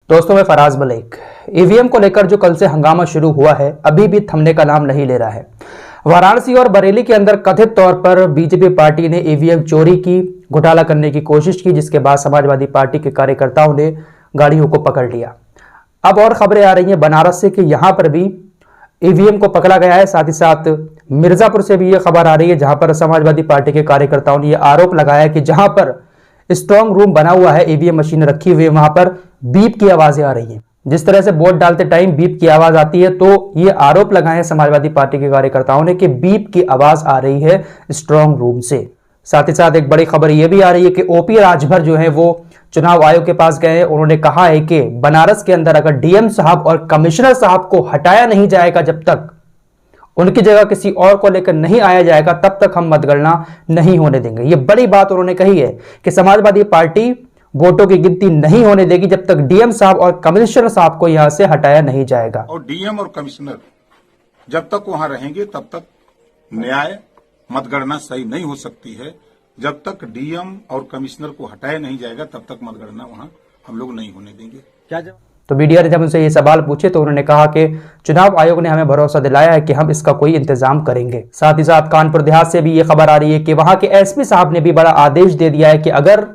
दोस्तों मैं फराज मलिक। ईवीएम को लेकर जो कल से हंगामा शुरू हुआ है अभी भी थमने का नाम नहीं ले रहा है। वाराणसी और बरेली के अंदर कथित तौर पर बीजेपी पार्टी ने ईवीएम चोरी की, घोटाला करने की कोशिश की, जिसके बाद समाजवादी पार्टी के कार्यकर्ताओं ने गाड़ियों को पकड़ लिया। अब और खबरें आ रही हैं बनारस से कि यहां पर भी ईवीएम को पकड़ा गया है। साथ ही साथ मिर्जापुर से भी यह खबर आ रही है जहां पर समाजवादी पार्टी के कार्यकर्ताओं ने यह आरोप लगाया कि जहां पर स्ट्रांग रूम बना हुआ है, ईवीएम मशीन रखी हुई है, वहां पर बीप की आवाजें आ रही हैं। जिस तरह से वोट डालते टाइम बीप की आवाज आती है, तो ये आरोप लगाए हैं समाजवादी पार्टी के कार्यकर्ताओं ने कि बीप की आवाज आ रही है स्ट्रांग रूम से। साथ ही साथ एक बड़ी खबर यह भी आ रही है कि ओपी राजभर जो है वो चुनाव आयोग के पास गए हैं। उन्होंने कहा है कि बनारस के अंदर अगर डीएम साहब और कमिश्नर साहब को हटाया नहीं जाएगा, जब तक उनकी जगह किसी और को लेकर नहीं आया जाएगा, तब तक हम मतगणना नहीं होने देंगे। ये बड़ी बात उन्होंने कही है कि समाजवादी पार्टी वोटों की गिनती नहीं होने देगी जब तक डीएम साहब और कमिश्नर साहब को यहां से हटाया नहीं जाएगा। और डीएम और कमिश्नर जब तक वहां रहेंगे तब तक न्याय मतगणना सही नहीं हो सकती है। जब तक डीएम और कमिश्नर को हटाया नहीं जाएगा तब तक मतगणना वहां हम लोग नहीं होने देंगे। क्या तो मीडिया ने जब उनसे ये सवाल पूछे तो उन्होंने कहा कि चुनाव आयोग ने हमें भरोसा दिलाया है कि हम इसका कोई इंतजाम करेंगे। साथ ही साथ कानपुर देहात से भी ये खबर आ रही है कि वहां के एसपी साहब ने भी बड़ा आदेश दे दिया है कि अगर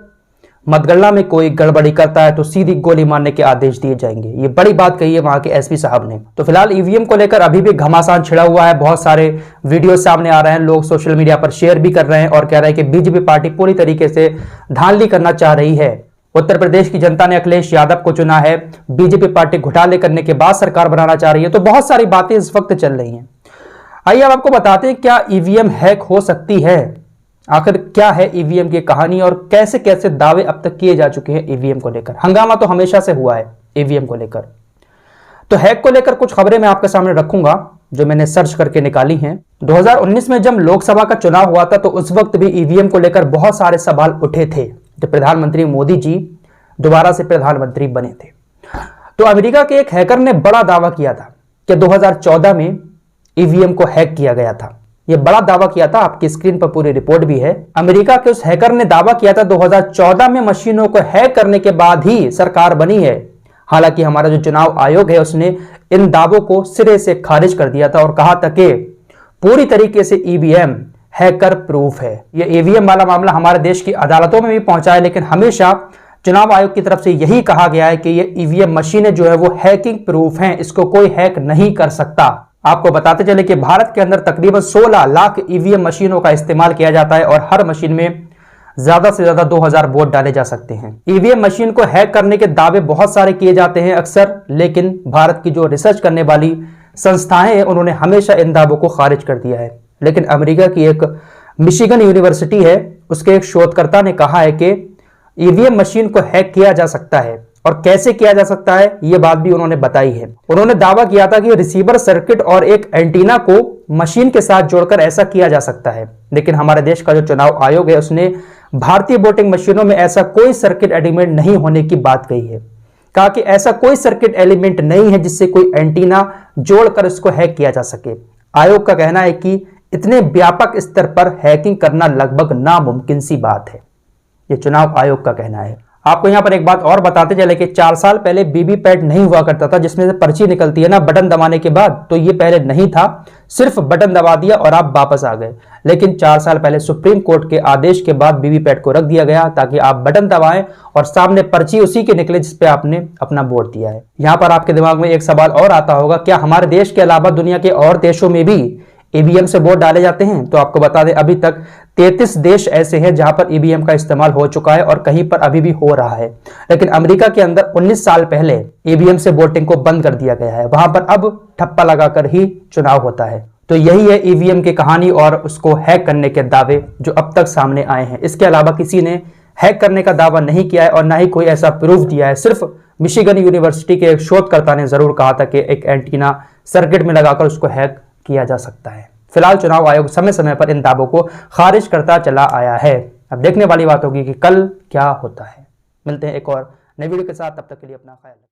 मतगणना में कोई गड़बड़ी करता है तो सीधी गोली मारने के आदेश दिए जाएंगे। ये बड़ी बात कही है वहां के एसपी साहब ने। तो फिलहाल ईवीएम को लेकर अभी भी घमासान छिड़ा हुआ है। बहुत सारे वीडियो सामने आ रहे हैं, लोग सोशल मीडिया पर शेयर भी कर रहे हैं और कह रहे हैं कि बीजेपी पार्टी पूरी तरीके से धांधली करना चाह रही है। उत्तर प्रदेश की जनता ने अखिलेश यादव को चुना है, बीजेपी पार्टी घोटाले करने के बाद सरकार बनाना चाह रही है। तो बहुत सारी बातें इस वक्त चल रही हैं। आइए अब आपको बताते हैं क्या ईवीएम हैक हो सकती है, आखिर क्या है ईवीएम की कहानी और कैसे कैसे दावे अब तक किए जा चुके हैं ईवीएम को लेकर। हंगामा तो हमेशा से हुआ है ईवीएम को लेकर। तो हैक को लेकर कुछ खबरें मैं आपके सामने रखूंगा जो मैंने सर्च करके निकाली हैं। 2019 में जब लोकसभा का चुनाव हुआ था तो उस वक्त भी ईवीएम को लेकर बहुत सारे सवाल उठे थे जब प्रधानमंत्री मोदी जी दोबारा से प्रधानमंत्री बने थे। तो अमेरिका के एक हैकर ने बड़ा दावा किया था कि 2014 में ईवीएम को हैक किया गया था। यह बड़ा दावा किया था, आपकी स्क्रीन पर पूरी रिपोर्ट भी है। अमेरिका के उस हैकर ने दावा किया था 2014 में मशीनों को हैक करने के बाद ही सरकार बनी है। हालांकि हमारा जो चुनाव आयोग है उसने इन दावों को सिरे से खारिज कर दिया था और कहा था कि पूरी तरीके से ईवीएम हैकर प्रूफ है। यह ईवीएम वाला मामला हमारे देश की अदालतों में भी पहुंचा है, लेकिन हमेशा चुनाव आयोग की तरफ से यही कहा गया है कि ये ईवीएम मशीनें जो है वो हैकिंग प्रूफ हैं, इसको कोई हैक नहीं कर सकता। आपको बताते चले कि भारत के अंदर तकरीबन 16 लाख ईवीएम मशीनों का इस्तेमाल किया जाता है और हर मशीन में ज्यादा से ज्यादा 2000 वोट डाले जा सकते हैं। ईवीएम मशीन को हैक करने के दावे बहुत सारे किए जाते हैं अक्सर, लेकिन भारत की जो रिसर्च करने वाली संस्थाएं हैं उन्होंने हमेशा इन दावों को खारिज कर दिया है। लेकिन अमेरिका की एक मिशिगन यूनिवर्सिटी है, उसके एक शोधकर्ता ने कहा है कि ईवीएम मशीन को हैक किया जा सकता है और कैसे किया जा सकता है यह बात भी उन्होंने बताई है। उन्होंने दावा किया था कि रिसीवर सर्किट और एक एंटीना को मशीन के साथ जोड़कर ऐसा किया जा सकता है। लेकिन हमारे देश का जो चुनाव आयोग है उसने भारतीय वोटिंग मशीनों में ऐसा कोई सर्किट एलिमेंट नहीं होने की बात कही है। कहा कि ऐसा कोई सर्किट एलिमेंट नहीं है जिससे कोई एंटीना जोड़कर इसको हैक किया जा सके। आयोग का कहना है कि इतने व्यापक स्तर पर हैकिंग करना लगभग नामुमकिन सी बात है। यह चुनाव आयोग का कहना है। आपको यहां पर एक बात और बताते चले कि 4 साल पहले वीवीपैट नहीं हुआ करता था जिसमें से पर्ची निकलती है ना बटन दबाने के बाद, तो ये पहले नहीं था, सिर्फ बटन दबा दिया और आप वापस आ गए। लेकिन 4 साल पहले सुप्रीम कोर्ट के आदेश के बाद वीवीपैट को रख दिया गया ताकि आप बटन दबाएं और सामने पर्ची उसी के निकले जिसपे आपने अपना वोट दिया है। यहां पर आपके दिमाग में एक सवाल और आता होगा, क्या हमारे देश के अलावा दुनिया के और देशों में भी ईवीएम से वोट डाले जाते हैं? तो आपको बता दें अभी तक 33 देश ऐसे हैं जहां पर ईवीएम का इस्तेमाल हो चुका है और कहीं पर अभी भी हो रहा है। लेकिन अमेरिका के अंदर 19 साल पहले ईवीएम से वोटिंग को बंद कर दिया गया है। वहां पर अब ठप्पा लगाकर ही चुनाव होता है। तो यही है ईवीएम की कहानी और उसको हैक करने के दावे जो अब तक सामने आए हैं। इसके अलावा किसी ने हैक करने का दावा नहीं किया है और ना ही कोई ऐसा प्रूफ दिया है। सिर्फ मिशिगन यूनिवर्सिटी के एक शोधकर्ता ने जरूर कहा था कि एक एंटीना सर्किट में लगाकर उसको हैक किया जा सकता है। फिलहाल चुनाव आयोग समय समय पर इन दावों को खारिज करता चला आया है। अब देखने वाली बात होगी कि कल क्या होता है। मिलते हैं एक और नई वीडियो के साथ, तब तक के लिए अपना ख्याल रखें।